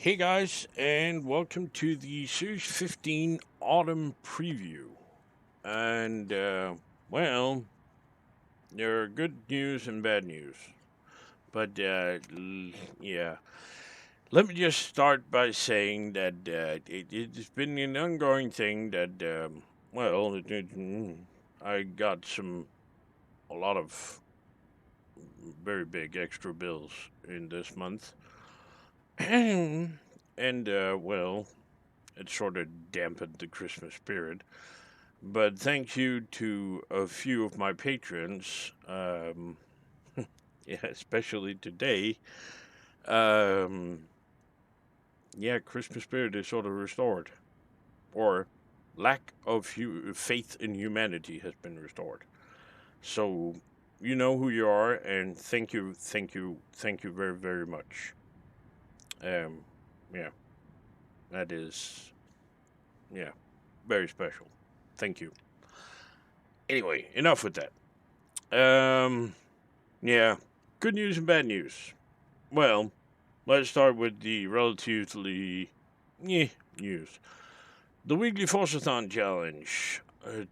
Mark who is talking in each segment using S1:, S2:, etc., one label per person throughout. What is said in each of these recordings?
S1: Hey guys, and welcome to the Series 15 Autumn Preview. And, well, there are good news and bad news. But, yeah. Let me just start by saying that it's been an ongoing thing that, I got a lot of very big extra bills in this month. and, it sort of dampened the Christmas spirit. But thank you to a few of my patrons, yeah, especially today. Um, yeah, Christmas spirit is sort of restored, or lack of faith in humanity has been restored. So you know who you are, and thank you very, very much. Um, yeah, that is, yeah, very special. Thank you. Anyway, enough with that. Yeah, good news and bad news. Well, let's start with the relatively news. The weekly Forzathon challenge.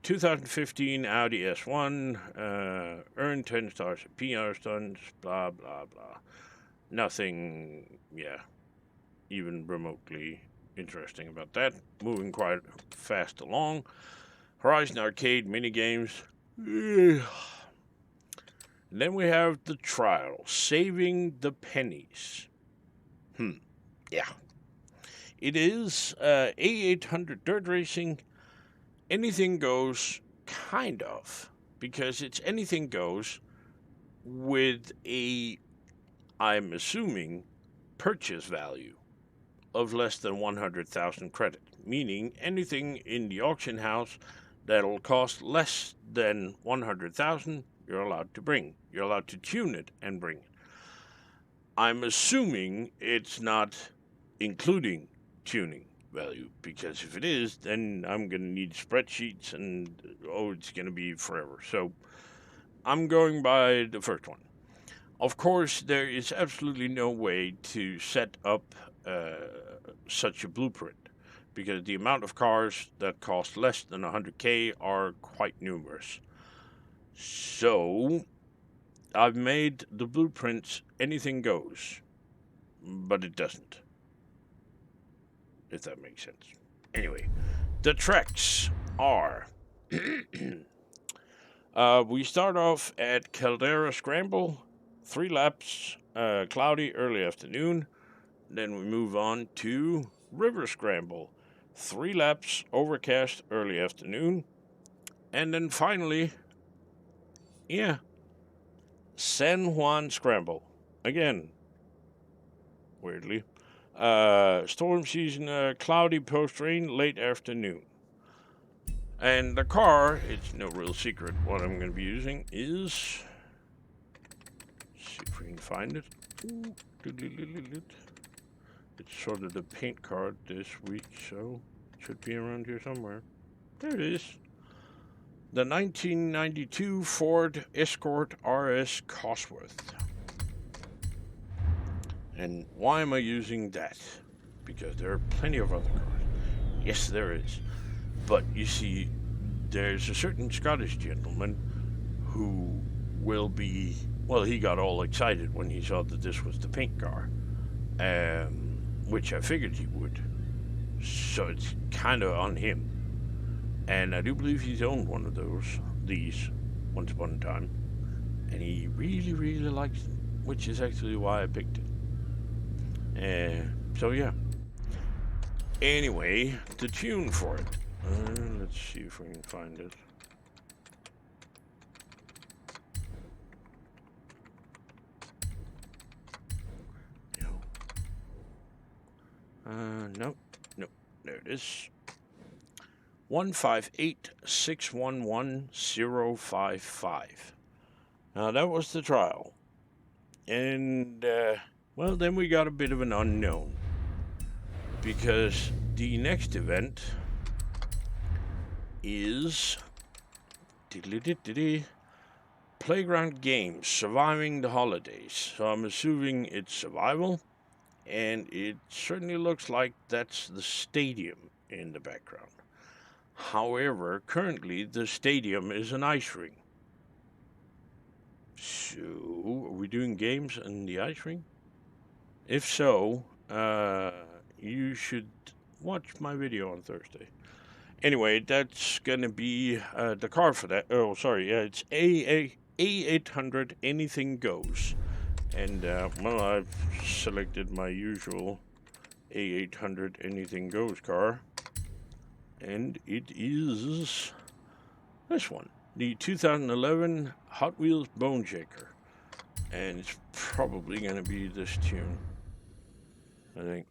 S1: 2015 Audi S1, earned 10 stars at PR stunts, blah, blah, blah. Nothing, even remotely interesting about that. Moving quite fast along. Horizon Arcade minigames. Then we have the trial, saving the pennies. Yeah. It is A800 dirt racing. Anything goes, kind of, because it's anything goes with I'm assuming, purchase value of less than 100,000 credit, meaning anything in the auction house that'll cost less than 100,000, you're allowed to bring. You're allowed to tune it and bring it. I'm assuming it's not including tuning value, because if it is, then I'm going to need spreadsheets and it's going to be forever. So I'm going by the first one. Of course, there is absolutely no way to set up such a blueprint, because the amount of cars that cost less than 100K are quite numerous. So I've made the blueprints anything goes, but it doesn't, if that makes sense. Anyway, the tracks are we start off at Caldera Scramble, 3 laps, cloudy early afternoon. Then we move on to River Scramble, 3 laps, overcast early afternoon. And then finally, San Juan Scramble. Again, weirdly. Storm season, cloudy post-rain, late afternoon. And the car, it's no real secret what I'm going to be using, is... Let's see if we can find it. It's sort of the paint card this week, so it should be around here somewhere. There it is. The 1992 Ford Escort RS Cosworth. And why am I using that? Because there are plenty of other cars. Yes, there is. But you see, there's a certain Scottish gentleman who will be... Well, he got all excited when he saw that this was the paint car. Which I figured he would. So it's kind of on him. And I do believe he's owned one of these, once upon a time. And he really, really likes them, which is actually why I picked it. So yeah. Anyway, the tune for it. Let's see if we can find it. Nope. There it is. 158611055. Now that was the trial. And, then we got a bit of an unknown. Because the next event is... Playground Games, Surviving the Holidays. So I'm assuming it's survival. and it certainly looks like that's the stadium in the background. However, currently the stadium is an ice rink. So, are we doing games in the ice rink? If so, you should watch my video on Thursday. Anyway, that's gonna be the car for that. Oh, sorry, yeah, it's A800 Anything Goes. And, well, I've selected my usual A800 Anything Goes car. And it is this one, the 2011 Hot Wheels Bone Shaker. And it's probably going to be this tune, I think.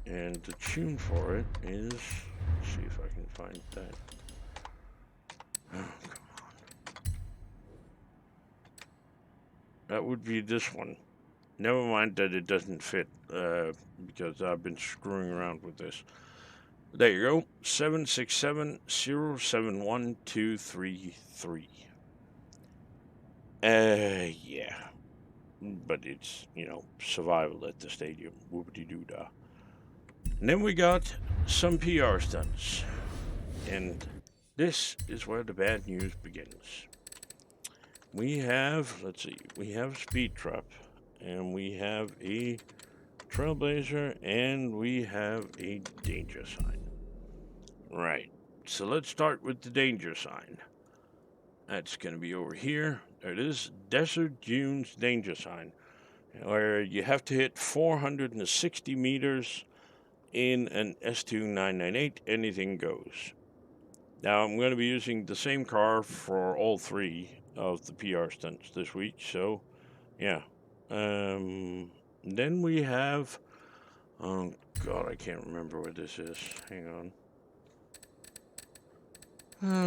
S1: And the tune for it is, let's see if I can find that. Oh, come on. That would be this one. Never mind that it doesn't fit, because I've been screwing around with this. There you go, 767071233. Yeah. But it's, survival at the stadium. Whoopity-doo-dah. And then we got some PR stunts. And this is where the bad news begins. We have, we have Speed Trap. And we have a Trailblazer, and we have a danger sign. Right, so let's start with the danger sign. That's going to be over here. There it is, Desert Dunes danger sign, where you have to hit 460 meters in an S2998, anything goes. Now, I'm going to be using the same car for all three of the PR stunts this week, so, yeah. Then we have, oh god, I can't remember what this is. Hang on.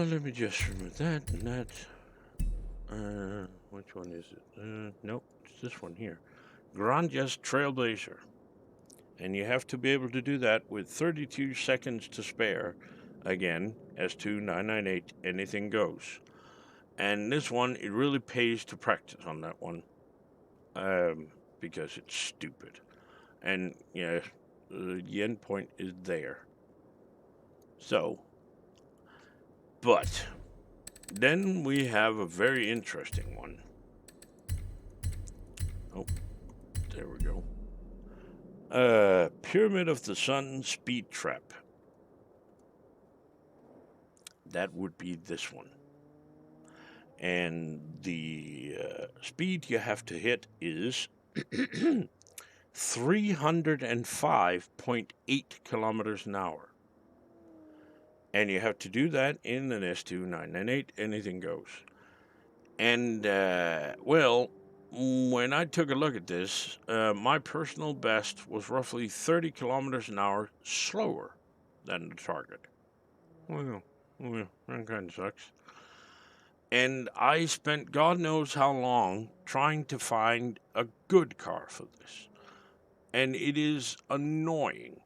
S1: Let me just remove that and that. Which one is it? Nope, it's this one here. Granjas Trailblazer. And you have to be able to do that with 32 seconds to spare. Again, S2998, anything goes. And this one, it really pays to practice on that one. Because it's stupid. And, the end point is there. So, but, then we have a very interesting one. Oh, there we go. Pyramid of the Sun Speed Trap. That would be this one. And the speed you have to hit is 305.8 kilometers an hour. And you have to do that in an S2998, anything goes. And, well, when I took a look at this, my personal best was roughly 30 kilometers an hour slower than the target. Well, that kind of sucks. And I spent God knows how long trying to find a good car for this. And it is annoying,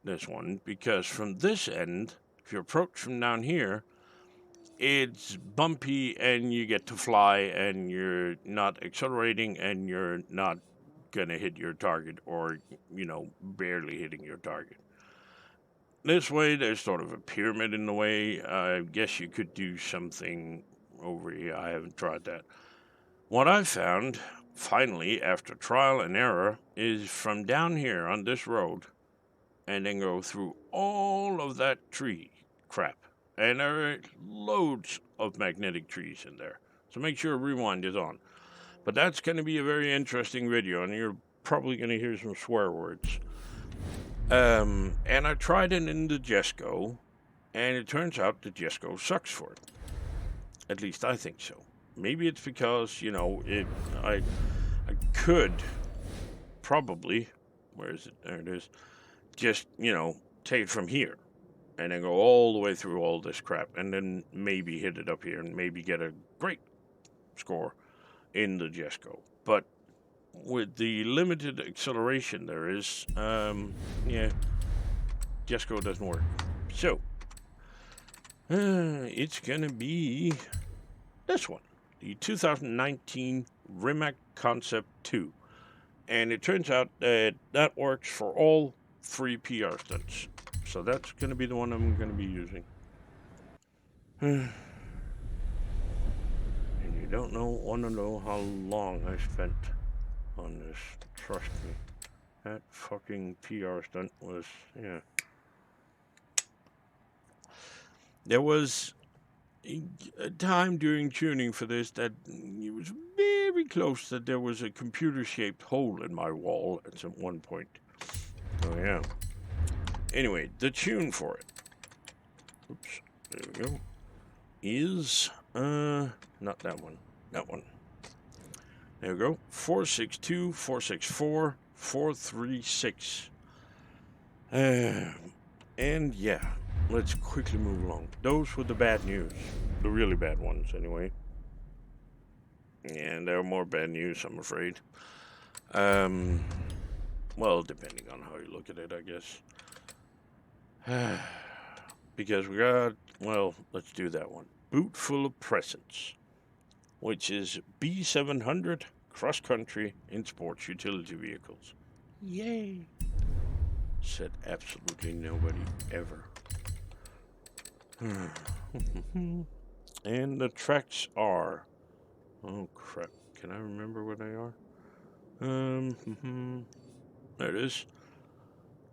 S1: this one, because from this end, if you approach from down here, it's bumpy and you get to fly and you're not accelerating and you're not going to hit your target or, barely hitting your target. This way, there's sort of a pyramid in the way. I guess you could do something over here. I haven't tried that. What I found, finally, after trial and error, is from down here on this road and then go through all of that tree crap. And there are loads of magnetic trees in there. So make sure rewind is on. But that's going to be a very interesting video, and you're probably going to hear some swear words. And I tried it in the Jesco, and it turns out the Jesco sucks for it. At least I think so. Maybe it's because, I could probably, where is it? There it is. Just, take it from here and then go all the way through all this crap and then maybe hit it up here and maybe get a great score in the Jesco. But with the limited acceleration there is, Jesco doesn't work. So, it's gonna be this one. the 2019 Rimac Concept 2. And it turns out that that works for all 3 PR stunts. So that's going to be the one I'm going to be using. And you don't want to know how long I spent on this. Trust me. That fucking PR stunt was, yeah. There was a time during tuning for this that it was very close that there was a computer-shaped hole in my wall at some one point. Oh, yeah. Anyway, the tune for it. Oops, there we go. Is, not that one. That one. There we go. 462, 464, 436. And yeah, let's quickly move along. Those were the bad news. The really bad ones, anyway. And there are more bad news, I'm afraid. Well, depending on how you look at it, I guess. Because we got, well, let's do that one. Boot full of presents, which is B700 cross-country in sports utility vehicles. Yay! Said absolutely nobody ever. And the tracks are... Oh, crap. Can I remember what they are? There it is.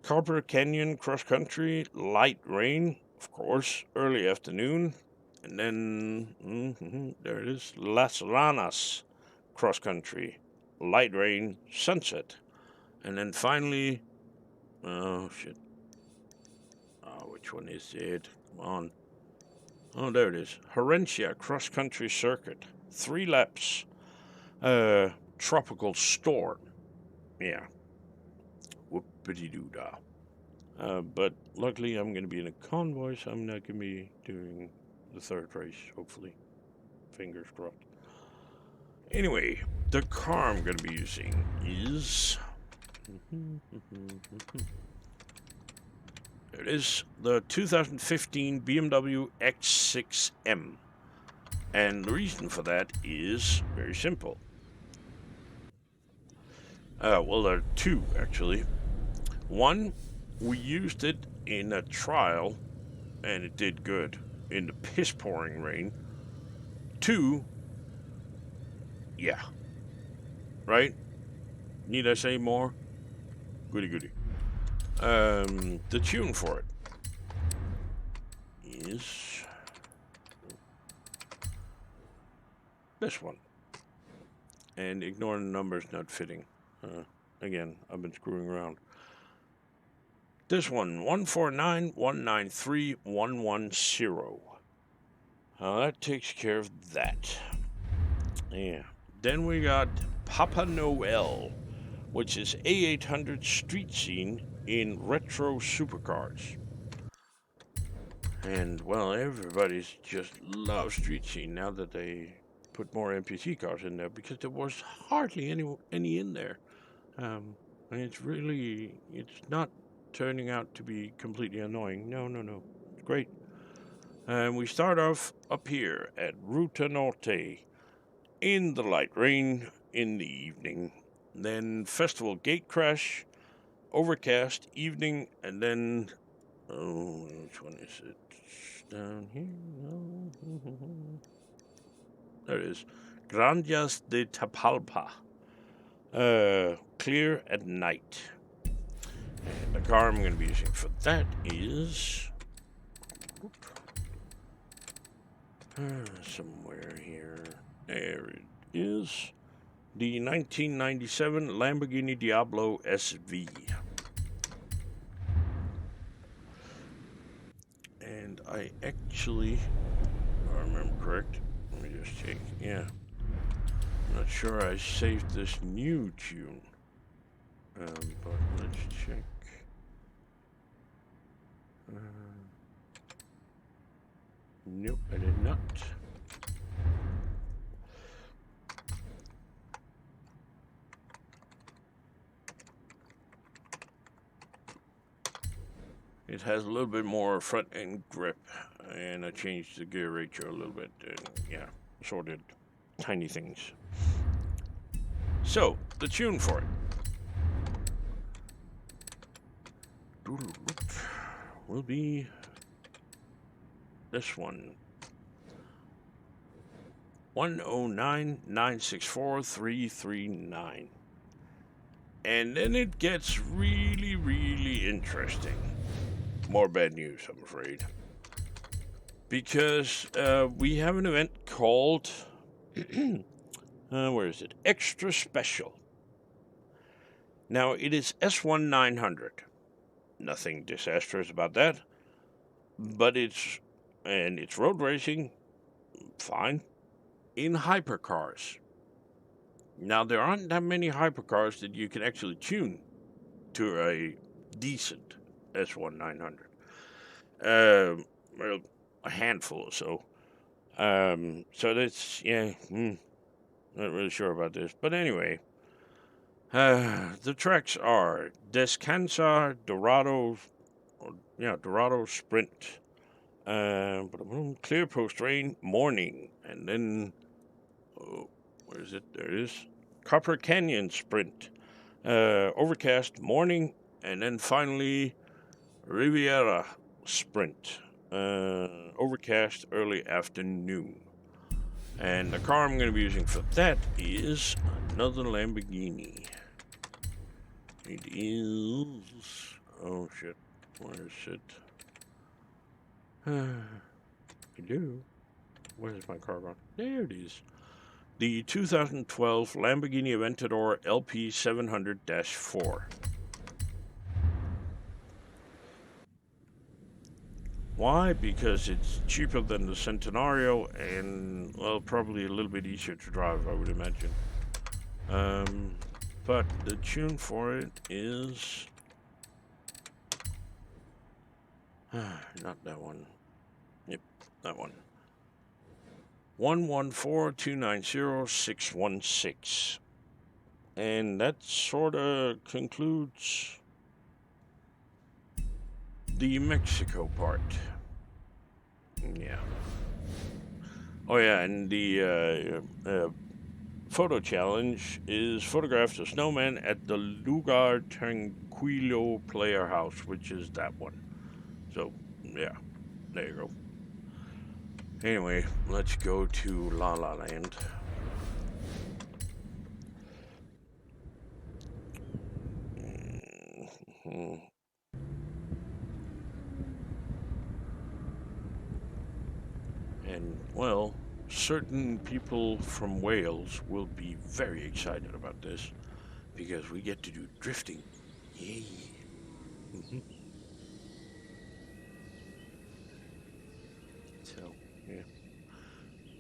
S1: Copper Canyon cross country, light rain, of course, early afternoon. And then, there it is. Las Ranas cross country, light rain, sunset. And then finally, oh, shit. Oh, which one is it? Come on. Oh, there it is. Herencia cross country circuit, 3 laps. Tropical storm. Yeah. Whoopity-doo-dah. But luckily I'm going to be in a convoy, so I'm not going to be doing the 3rd race, hopefully. Fingers crossed. Anyway, the car I'm going to be using is... There it is. The 2015 BMW X6M. And the reason for that is very simple. Well, there are 2, actually. One, we used it in a trial, and it did good in the piss-pouring rain. 2, yeah. Right? Need I say more? Goody goody. The tune for it is this one. And ignore the numbers not fitting. Again, I've been screwing around. This one, 149193110. That takes care of that. Yeah. Then we got Papa Noel, which is A800 street scene in retro supercars. And, well, everybody's just loves street scene now that they put more NPC cars in there, because there was hardly any in there. And it's not turning out to be completely annoying. No. It's great. And we start off up here at Ruta Norte in the light rain in the evening. Then Festival Gate Crash, Overcast, evening, and then... Oh, which one is it? Down here? No. There it is. Granjas de Tapalpa. Clear at night. And the car I'm going to be using for that is... somewhere here. There it is. The 1997 Lamborghini Diablo SV. And I actually, if I remember correct, let me just check. Yeah. I'm not sure I saved this new tune. But let's check. Nope, I did not. It has a little bit more front end grip, and I changed the gear ratio a little bit, and yeah, so did. tiny things. So, the tune for it will be this one. 109,964,339. And then it gets really, really interesting. More bad news, I'm afraid. Because we have an event called, where is it? Extra Special. Now, it is S1900. Nothing disastrous about that. But it's road racing, fine, in hypercars. Now, there aren't that many hypercars that you can actually tune to a decent S1900. Well, a handful or so. So that's, yeah, not really sure about this. But anyway, the tracks are Descansa, Dorado Sprint, Clear Post Rain, Morning, and then, where is it? There it is. Copper Canyon Sprint, Overcast, Morning, and then finally Riviera Sprint, Overcast, Early Afternoon. And the car I'm going to be using for that is another Lamborghini. It is... Oh, shit. Where is it? Hello? Where's my car gone? There it is. The 2012 Lamborghini Aventador LP 700-4. Why? Because it's cheaper than the Centenario and, well, probably a little bit easier to drive, I would imagine. But the tune for it is... not that one. Yep, that one. 114290616. And that sort of concludes the Mexico part. Yeah. Oh, yeah, and the photo challenge is photograph the snowman at the Lugar Tranquilo Player House, which is that one. So, yeah, there you go. Anyway, let's go to La La Land. And, well, certain people from Wales will be very excited about this because we get to do drifting. Yay. So, yeah.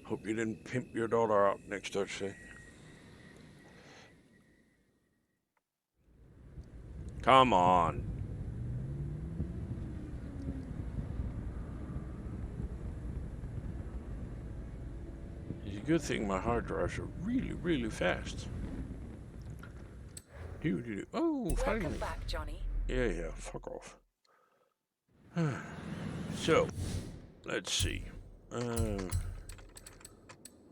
S1: Hope you didn't pimp your daughter out next Thursday. Come on. It's a good thing my hard drives are really, really fast. Oh, finally.
S2: Welcome back, Johnny.
S1: Yeah, fuck off. So, let's see.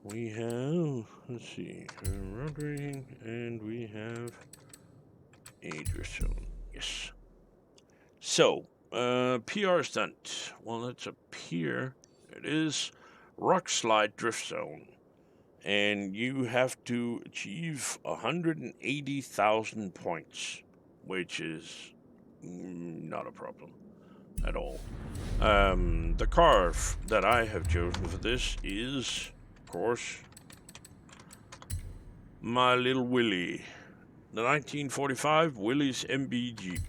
S1: We have, let's see, road racing, and we have a drift zone. Yes. So, PR stunt. Well, it's a pier. It is rock slide drift zone. And you have to achieve 180,000 points, which is not a problem at all. The car that I have chosen for this is, of course, my little Willie, the 1945 Willys MB Jeep.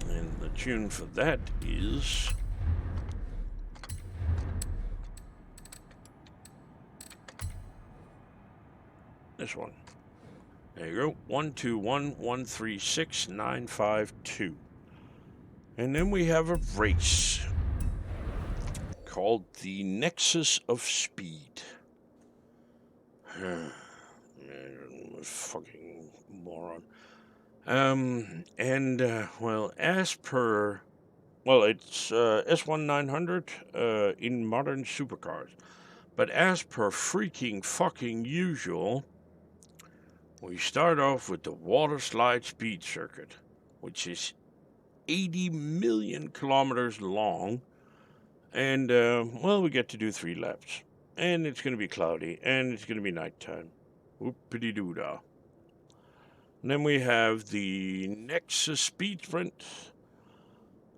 S1: And the tune for that is this one. There you go. 121136952. And then we have a race called the Nexus of Speed. Fucking moron. Well, as per Well, it's S1900 in modern supercars. But as per freaking fucking usual, we start off with the water slide speed circuit, which is 80 million kilometers long. And, well, we get to do 3 laps. And it's going to be cloudy, and it's going to be nighttime. Whoopity-doo-dah. And then we have the Nexus Speed Sprint,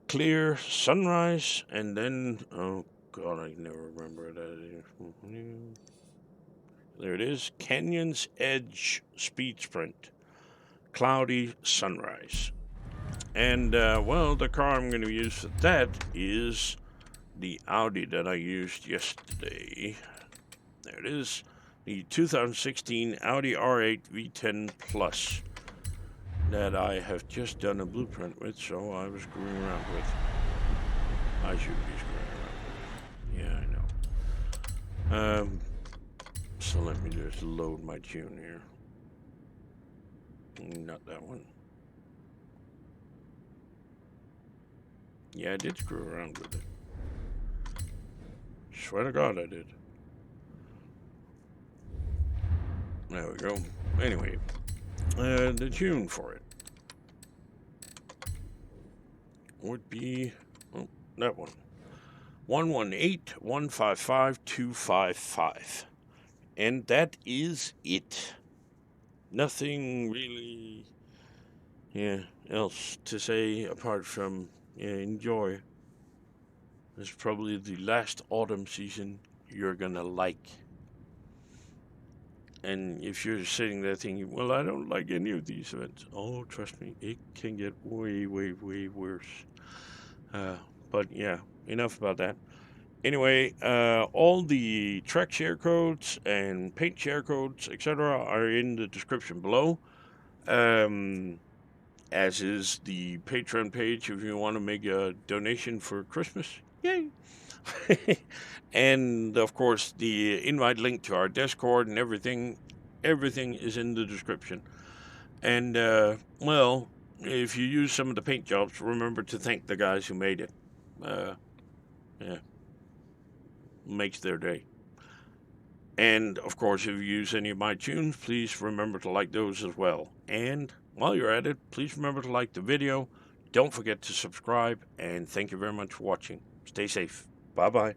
S1: Clear Sunrise, and then, oh god, I can never remember that. There it is, Canyon's Edge Speed Sprint, Cloudy Sunrise. And, well, the car I'm going to use for that is the Audi that I used yesterday. There it is, the 2016 Audi R8 V10 Plus that I have just done a blueprint with, so I was screwing around with. I should be screwing around with. Yeah, I know. So let me just load my tune here. Not that one. Yeah, I did screw around with it. Swear to God, I did. There we go. Anyway, the tune for it would be, oh, that one. 118-155-255. And that is it. Nothing really, else to say apart from, enjoy. It's probably the last autumn season you're gonna like. And if you're sitting there thinking, well, I don't like any of these events. Oh, trust me, it can get way, way, way worse. But yeah, enough about that. Anyway, all the track share codes and paint share codes, etc., are in the description below. As is the Patreon page if you want to make a donation for Christmas. Yay! And of course, the invite link to our Discord and everything is in the description. And, well, if you use some of the paint jobs, remember to thank the guys who made it. Yeah. Makes their day. And, of course, if you use any of my tunes, please remember to like those as well. And while you're at it, please remember to like the video. Don't forget to subscribe. And thank you very much for watching. Stay safe. Bye-bye.